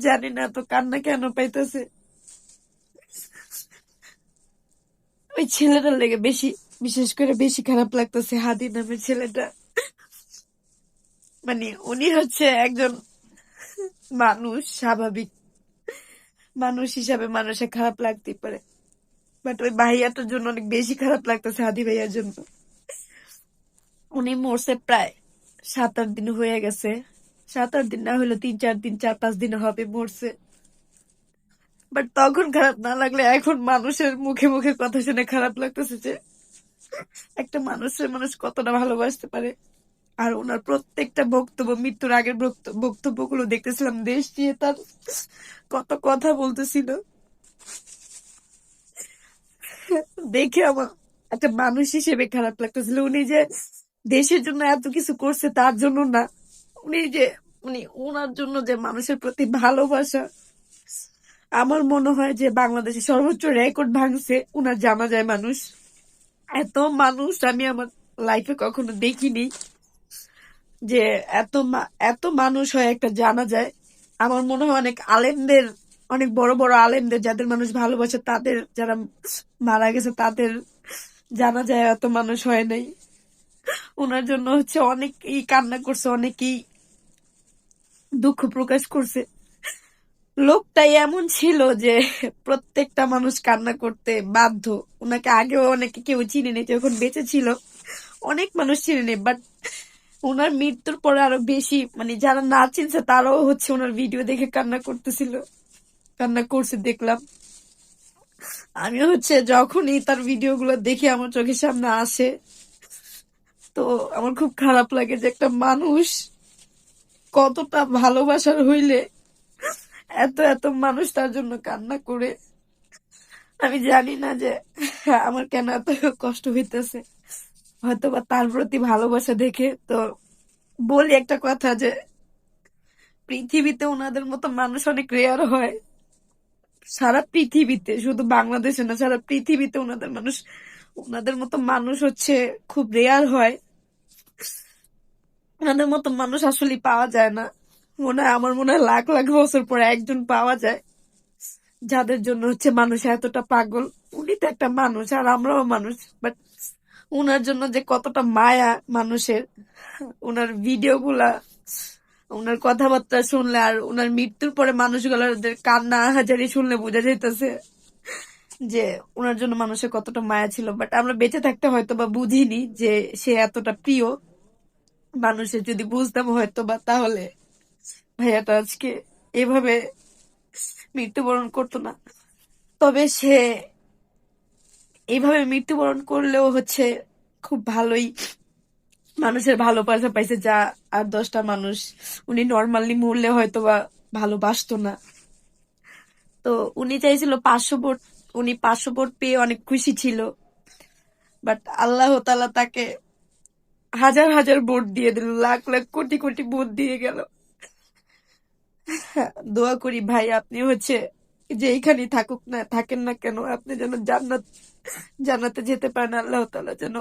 জানি না তো কান্না কেন পাইতেছে। ওই ছেলেটার লেগে বেশি, বিশেষ করে বেশি খারাপ লাগতেছে হাদি নামের ছেলেটা। মানে উনি হচ্ছে একজন মানুষ, স্বাভাবিক মানুষ হিসাবে মানুষের খারাপ লাগতেই পারে, বাট ওই ভাইয়াটার জন্য অনেক বেশি খারাপ লাগতেছে, হাদি ভাইয়ার জন্য। উনি মরছে প্রায় 7-8 দিন হয়ে গেছে। 7-8 দিন না হলো 3-4 দিন, 4-5 দিন হবে মরছে। বাট তখন খারাপ না লাগলে এখন মানুষের মুখে মুখে কথা শুনে খারাপ লাগতেছে যে একটা মানুষের মানুষ কতটা ভালোবাসতে পারে। আর ওনার প্রত্যেকটা বক্তব্য, মৃত্যুর আগের বক্তব্যগুলো দেখতেছিলাম, দেশ নিয়ে তার কত কথা বলতেছিল, দেখে আমার একটা মানুষ হিসেবে খারাপ লাগতেছিল। উনি যে দেশের জন্য এত কিছু করছে তার জন্য না, উনি যে উনি ওনার জন্য যে মানুষের প্রতি ভালোবাসা, আমার মনে হয় যে বাংলাদেশে সর্বোচ্চ রেকর্ড ভাঙছে উনার জানাজায় মানুষ। এত মানুষ আমি আমার লাইফে কখনো দেখিনি যে এত মানুষ হয় একটা জানাজায়। আমার মনে হয় অনেক আলেমদের, অনেক বড় বড় আলেমদের যাদের মানুষ ভালোবাসে, তাদের যারা মারা গেছে তাদের জানাজায় এত মানুষ হয় নাই। ওনার জন্য হচ্ছে অনেকেই কান্না করছে, অনেকেই দুঃখ প্রকাশ করছে। লোকটাই এমন ছিল যে প্রত্যেকটা মানুষ কান্না করতে বাধ্য। ওনাকে আগেও অনেকে কেউ চিনেনি, যখন বেঁচে ছিল অনেক মানুষ চিনেনি, বাট ওনার মৃত্যুর পরে আরো বেশি, মানে যারা না চিনছে তারাও হচ্ছে ওনার ভিডিও দেখে কান্না করতেছিল, কান্না করছে দেখলাম। আমি হচ্ছে যখনই তার ভিডিও গুলো দেখি আমার চোখের সামনে আসে, তো আমার খুব খারাপ লাগে যে একটা মানুষ কতটা ভালোবাসার হইলে এত এত মানুষ তার জন্য কান্না করে। আমি জানি না যে আমার কেন এত কষ্ট হইতেছে, হয়তো বা তার প্রতি ভালোবাসা দেখে। তো বলি একটা কথা যে পৃথিবীতে ওনাদের মতো মানুষ অনেক রেয়ার হয়। সারা পৃথিবীতে, শুধু বাংলাদেশে না, সারা পৃথিবীতে ওনাদের মতো মানুষ হচ্ছে খুব রেয়ার হয়। ওনাদের মতো মানুষ আসলে পাওয়া যায় না। আমার মনে হয় লাখ লাখ বছর পরে একজন পাওয়া যায় যাদের জন্য হচ্ছে মানুষ এতটা পাগল। উনি তো একটা মানুষ আর আমরাও মানুষ, বাট উনার জন্য যে কতটা মায়া মানুষের, উনার ভিডিও গুলা, উনার কথাবার্তা শুনলে আর উনার মৃত্যুর পরে মানুষগুলোর কান্না হাজারি শুনলে বোঝা যাইতেছে যে ওনার জন্য মানুষের কতটা মায়া ছিল। বাট আমরা বেঁচে থাকতে হয়তো বা বুঝিনি যে সে এতটা প্রিয় মানুষের। যদি বুঝতাম হয়তো বা, তাহলে ভাইয়াটা আজকে এভাবে মৃত্যুবরণ করতো না। তবে সে এইভাবে মৃত্যুবরণ করলেও হচ্ছে খুব ভালোই মানুষের ভালোবাসা পাইছে, যা আর 10টা মানুষ উনি নর্মালি মরলে হয়তো বা ভালোবাসতো না। তো উনি চাইছিল 500 ভোট, উনি 500 ভোট পেয়ে অনেক খুশি ছিল, বাট আল্লাহ তাআলা তাকে হাজার হাজার ভোট দিয়ে দিল, লাখ লাখ কোটি কোটি ভোট দিয়ে গেল। দোয়া করি ভাই আপনি হচ্ছে যে এখানে থাকুক না থাকেন না কেন, আপনি যেন জান্নাতে যেতে পারেন। আল্লাহ তাআলা যেন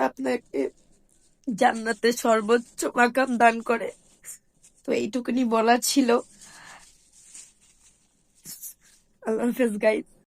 আপনাকে জান্নাতে সর্বোচ্চ মাকাম দান করে। তো এইটুকুনি বলা ছিল। আল্লাহ হাফেজ গাইস।